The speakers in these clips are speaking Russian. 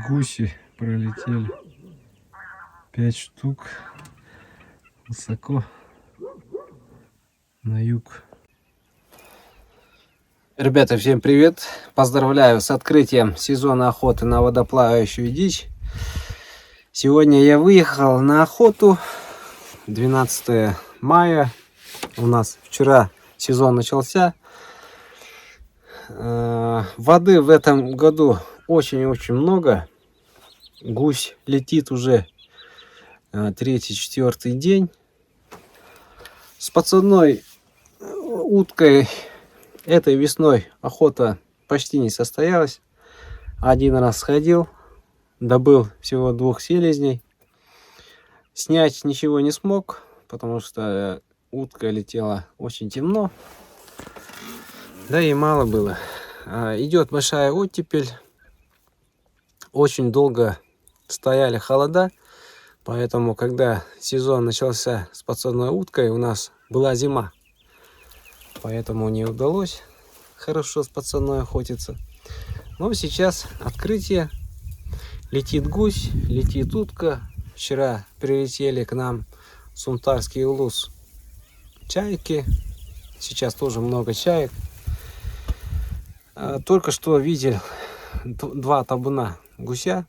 Гуси пролетели. 5 штук. Высоко. На юг. Ребята, всем привет! Поздравляю с открытием сезона охоты на водоплавающую дичь. Сегодня я выехал на охоту. 12 мая. У нас вчера сезон начался. Воды в этом году очень-очень много. Гусь летит уже 3-4 день. С подсадной уткой этой весной охота почти не состоялась. Один раз сходил, добыл всего 2 селезней. Снять ничего не смог, потому что утка летела очень темно. Да и мало было. Идет большая оттепель. Очень долго стояли холода. Поэтому, когда сезон начался с подсадной уткой, у нас была зима. Поэтому не удалось хорошо с подсадной охотиться. Но сейчас открытие. Летит гусь, летит утка. Вчера прилетели к нам в Сунтарский улус чайки. Сейчас тоже много чаек. Только что видел 2 табуна гуся.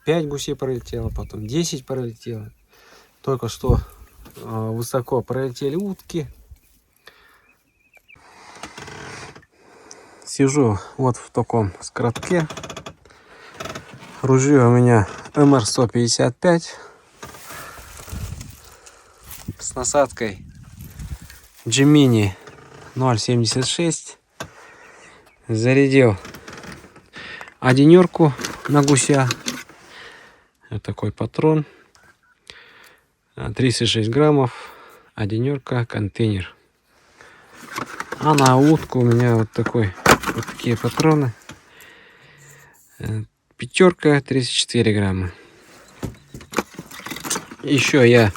5 гусей пролетело, потом 10 пролетело. Только что высоко пролетели утки. Сижу вот в таком скоротке. Ружье у меня МР-155 с насадкой Gemini 0.76. Зарядил одинерку на гуся. Вот такой патрон. 36 граммов. Одинерка, контейнер. А на утку у меня вот такие патроны. 5, 34 грамма. Еще я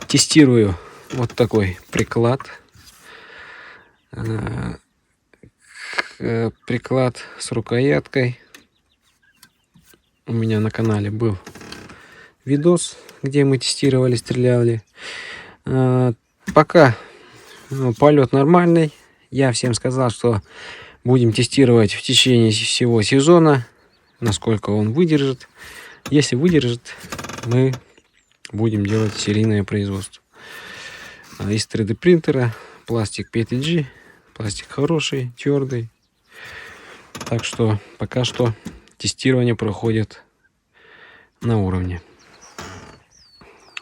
тестирую вот такой приклад. Приклад с рукояткой. У меня на канале был видос, где мы тестировали, стреляли. Пока полет нормальный. Я всем сказал, что будем тестировать в течение всего сезона, насколько он выдержит. Если выдержит, мы будем делать серийное производство. Из 3D принтера, пластик PETG, пластик хороший, твердый. Так что пока что тестирование проходит на уровне.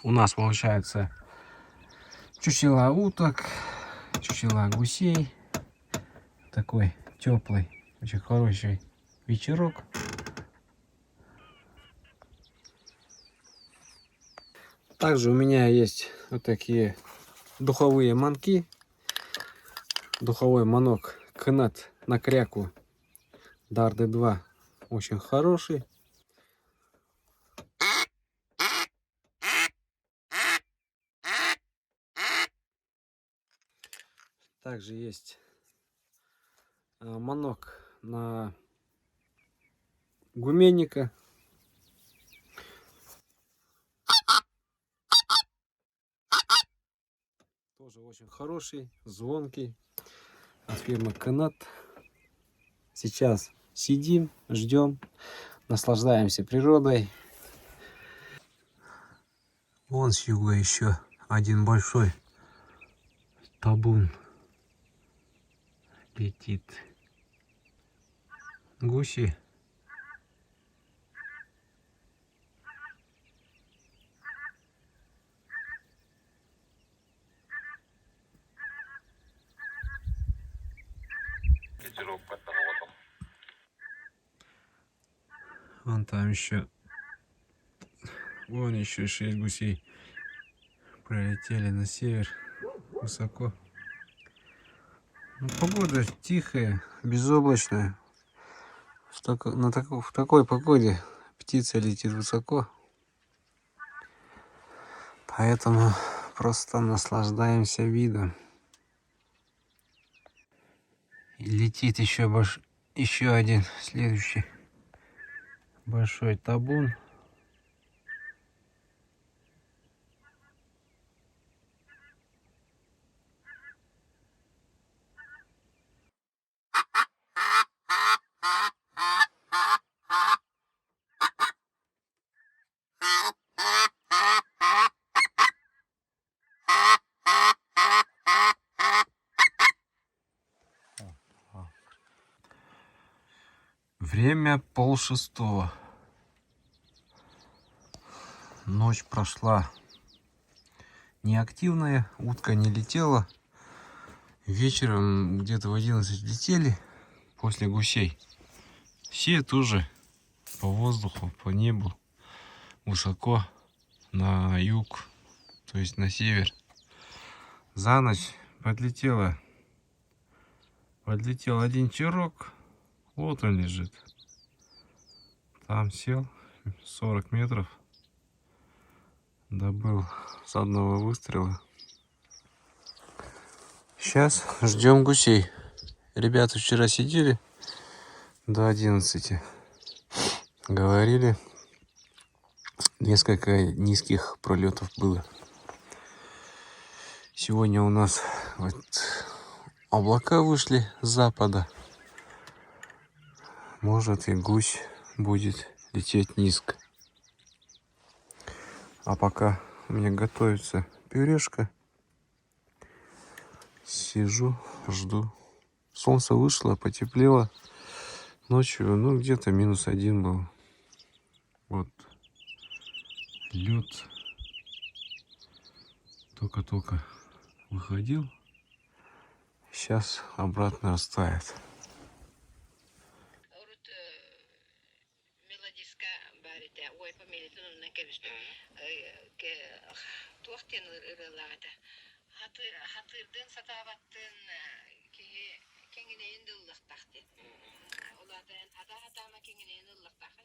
У нас получается чучела уток, чучела гусей. Такой теплый, очень хороший вечерок. Также у меня есть вот такие духовые манки. Духовой манок Кнет на кряку Дарды 2 очень хороший. Также есть манок на гуменника. Тоже очень хороший, звонкий, от фирмы Кнет. Сейчас сидим, ждем, наслаждаемся природой. Вон с юга еще один большой табун летит. Гуси. Вон там еще Вон еще 6 гусей пролетели на север высоко. Ну, погода тихая, безоблачная. В такой погоде птица летит высоко. Поэтому просто наслаждаемся видом. И летит еще один следующий большой табун. Время 5:30. Ночь прошла неактивная, утка не летела. Вечером где-то в 11 летели после гусей. Все тоже по воздуху, по небу, высоко на юг, то есть на север. За ночь подлетел один черок. Вот он лежит. Там сел 40 метров. Добыл с одного выстрела. Сейчас ждем гусей. Ребята вчера сидели до 11. Говорили, несколько низких пролетов было. Сегодня у нас вот облака вышли с запада. Может, и гусь будет лететь низко. А пока у меня готовится пюрешка. Сижу, жду. Солнце вышло, потеплело. Ночью, ну, где-то -1 был. Вот. Лед только-только выходил. Сейчас обратно растает. Hatırdan satabattın ki kengineyin dıllık taktı. Olardan hata kengineyin dıllık taktı.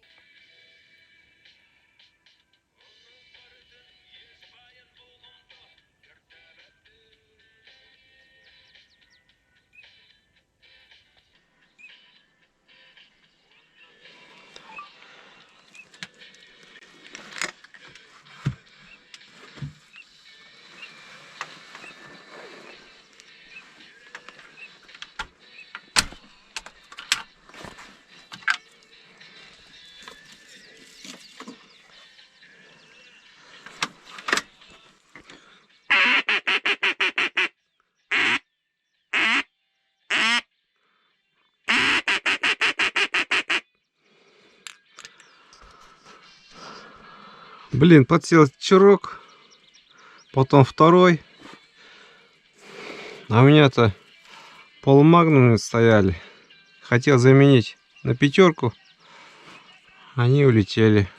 Блин, подсел черок, потом второй. А у меня-то полумагнумы стояли. Хотел заменить на 5. Они улетели.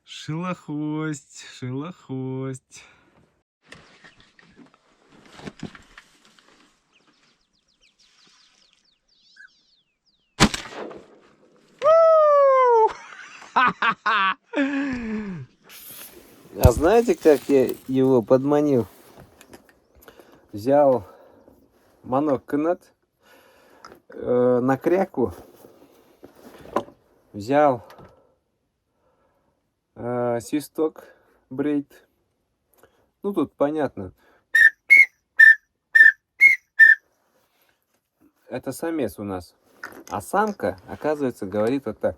Шилохвость, шилохвость. А знаете, как я его подманил? Взял моноконат на кряку, взял Свисток, брейд. Ну, тут понятно. Это самец у нас. А самка, оказывается, говорит вот так.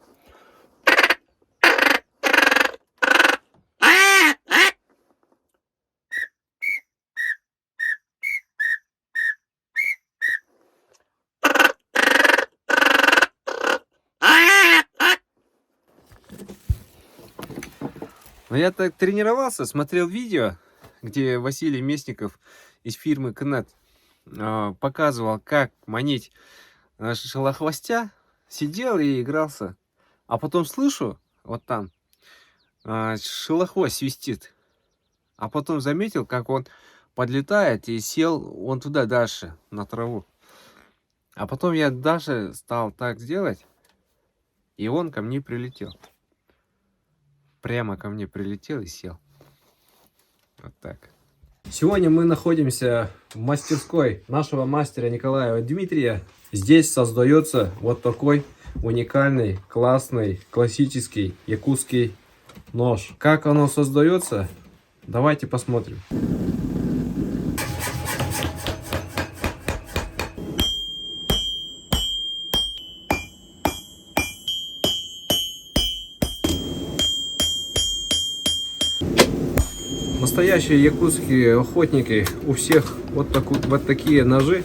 Но я так тренировался, смотрел видео, где Василий Местников из фирмы Кнет показывал, как манить шелохвостя. Сидел и игрался. А потом слышу, вот там, шелохвост свистит. А потом заметил, как он подлетает и сел он туда дальше, на траву. А потом я даже стал так делать, и он ко мне прилетел. Прямо ко мне прилетел и сел. Вот так. Сегодня мы находимся в мастерской нашего мастера Николаева Дмитрия. Здесь создается вот такой уникальный, классный, классический якутский нож. Как оно создается? Давайте посмотрим. Настоящие якутские охотники, у всех вот такие ножи.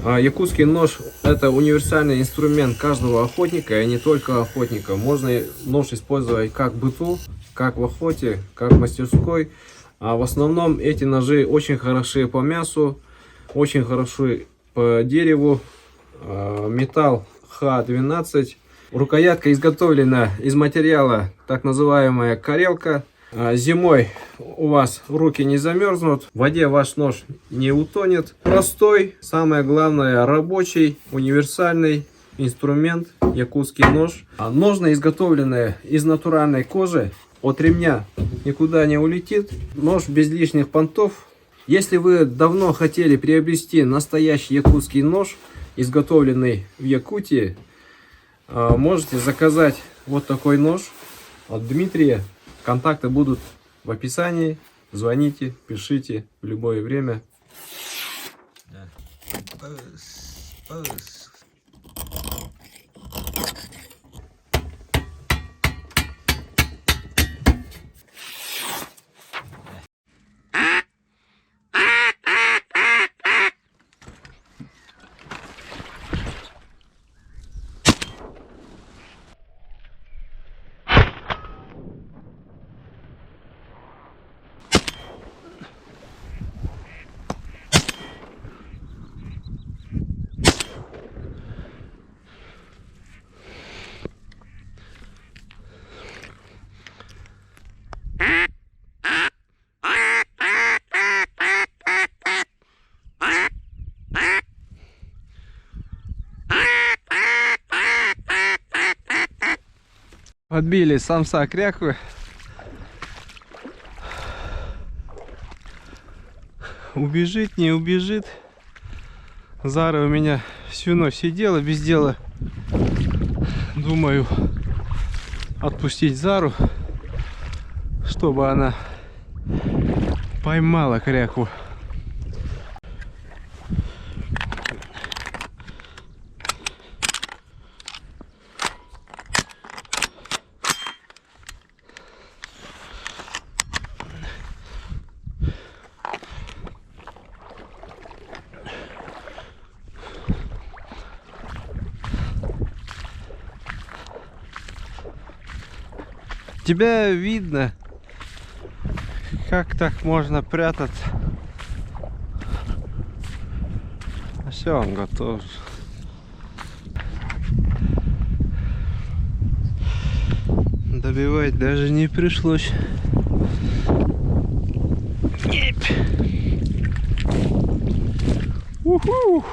Якутский нож — это универсальный инструмент каждого охотника, и не только охотника. Можно нож использовать как в быту, как в охоте, как в мастерской. А в основном эти ножи очень хороши по мясу, очень хороши по дереву. Металл Х12. Рукоятка изготовлена из материала так называемая карелка. Зимой у вас руки не замерзнут, в воде ваш нож не утонет. Простой, самое главное, рабочий, универсальный инструмент, якутский нож. Ножны изготовлены из натуральной кожи, от ремня никуда не улетит. Нож без лишних понтов. Если вы давно хотели приобрести настоящий якутский нож, изготовленный в Якутии, можете заказать вот такой нож от Дмитрия. Контакты будут в описании. Звоните, пишите в любое время. Отбили самца кряквы. Убежит, не убежит. Зара у меня всю ночь сидела без дела. Думаю отпустить Зару, чтобы она поймала крякву. Тебя видно, как так можно прятаться. Все, он готов. Добивать даже не пришлось. Уху!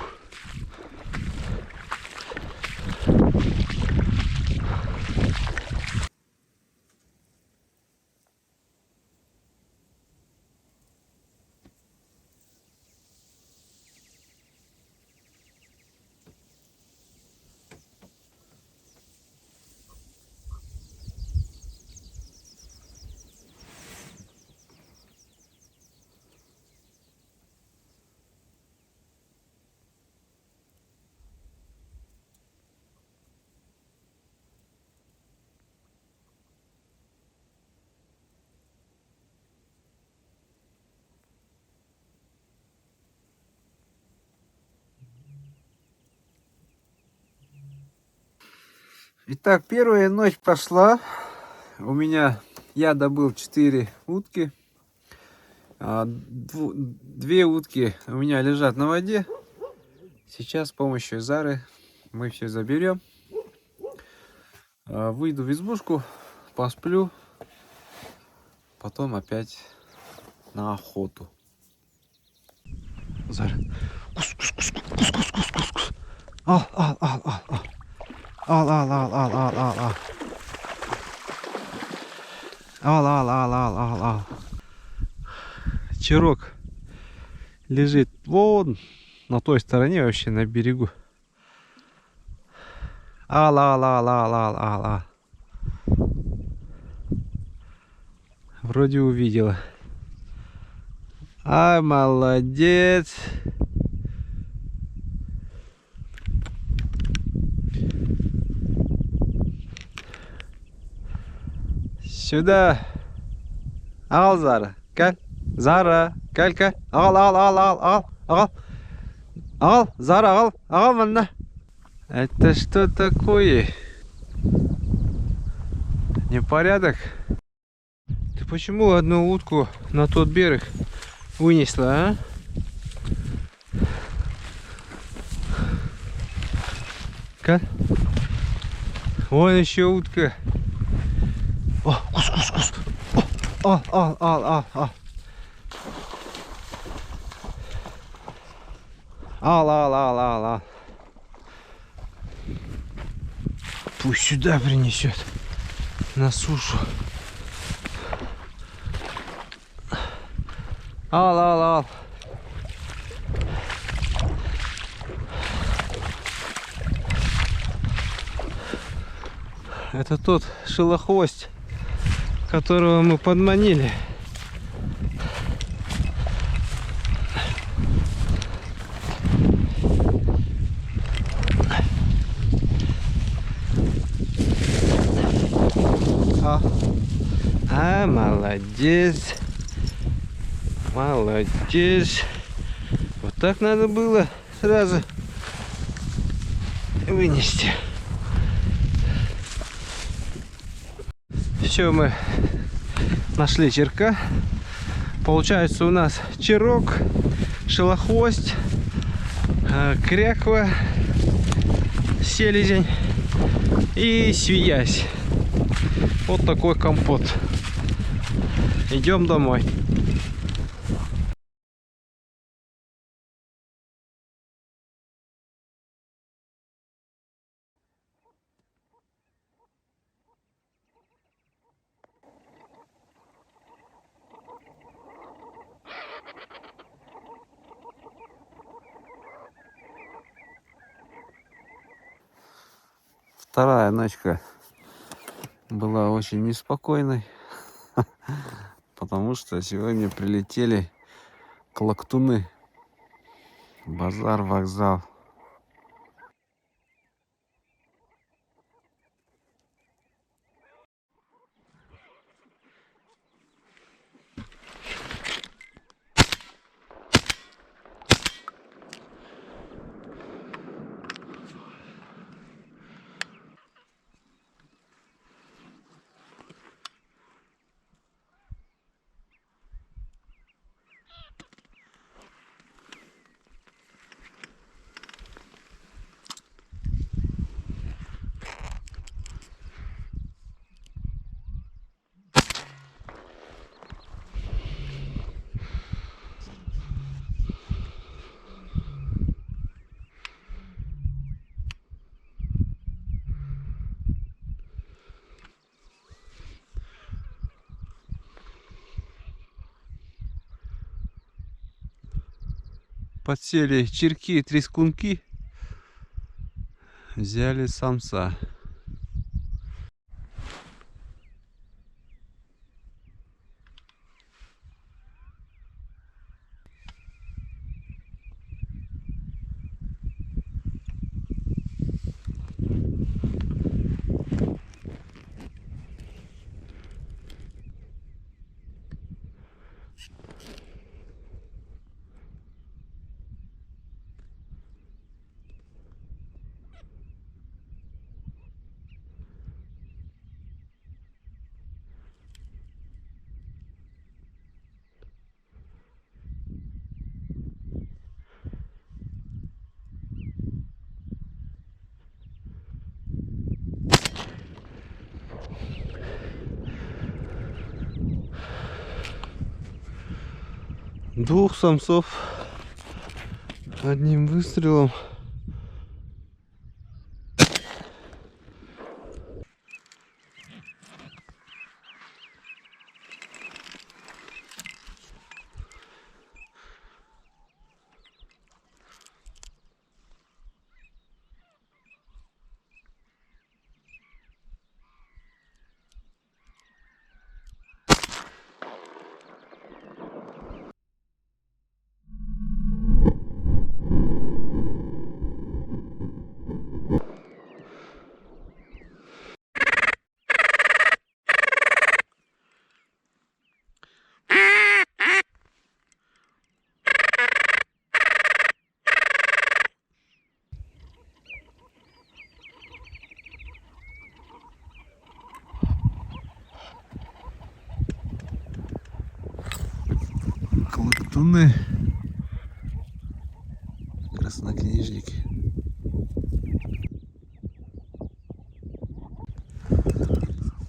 Итак, первая ночь прошла. Я добыл 4 утки. Две утки у меня лежат на воде. Сейчас с помощью Зары мы все заберем. Выйду в избушку, посплю. Потом опять на охоту. Зара. Кус. Ал. Ал. Черок лежит вон на той стороне, вообще на берегу. Ал. Вроде увидела. Ай, молодец. Сюда. Ал, Зара. Каль. Зара. Каль. Ал. Зара, ал, мана. Это что такое? Непорядок. Ты почему одну утку на тот берег вынесла, а? Как? Вон еще утка. О, кус. О, ал. Ал. Пусть сюда принесет. На сушу. Ал. Это тот шелохвост, которого мы подманили. Молодец. Вот так надо было сразу вынести. Все, мы нашли черка. Получается у нас черок, шелохвост, кряква, селезень и свиясь. Вот такой компот. Идем домой. Вторая ночка была очень неспокойной, потому что сегодня прилетели клоктуны. Базар, вокзал. Подсели черки и трескунки. Взяли самца. 2 самцов одним выстрелом. Колотуны, краснокнижники.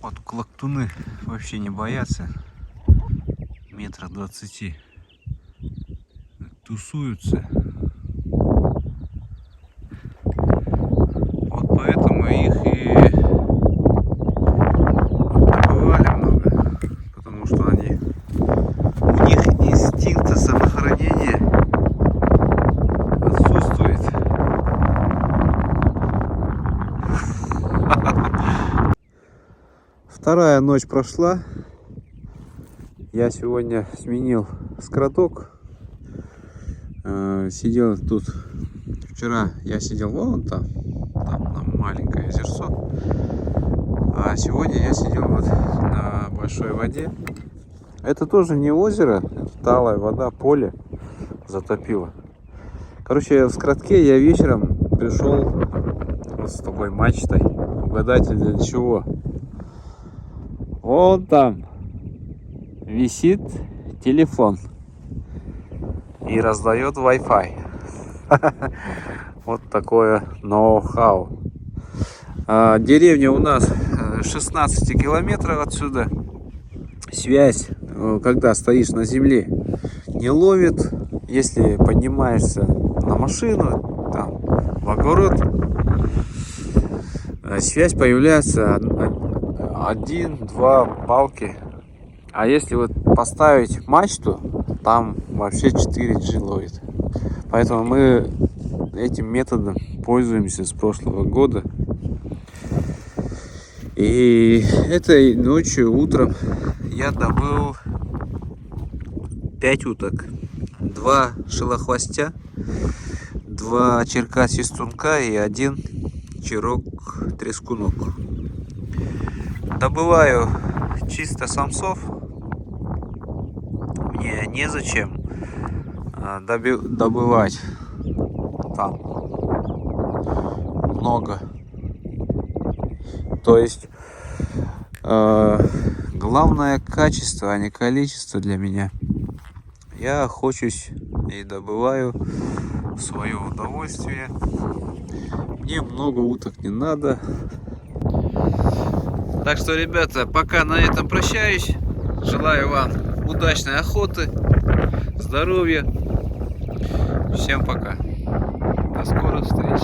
Вот колотуны вообще не боятся. 20 метров тусуются. Вот поэтому их и добывали много, потому что у них инстинкта самосохранения отсутствует. Вторая ночь прошла. Я сегодня сменил скороток. Сидел тут. Вчера я сидел вон там маленькое озерцо. А сегодня я сидел вот на большой воде. Это тоже не озеро, это талая вода, поле затопило. Короче, в скоротке я вечером пришел вот с такой мачтой. Угадайте, для чего? Вон там висит телефон и раздает Wi-Fi. Вот такое ноу-хау. Деревня у нас 16 километров отсюда. Связь, когда стоишь на земле, не ловит. Если поднимаешься на машину, там, в огород, связь появляется 1-2 палки. А если вот поставить мачту, там вообще 4G ловит. Поэтому мы этим методом пользуемся с прошлого года. И этой ночью, утром, я добыл 5 уток. 2 шелохвостя, 2 черка-свистунка и 1 черок-трескунок. Добываю чисто самцов. Мне незачем добывать там много. То есть главное качество, а не количество для меня. Я охочусь и добываю в свое удовольствие. Мне много уток не надо. Так что, ребята, пока на этом прощаюсь. Желаю вам удачной охоты, здоровья. Всем пока. До скорых встреч.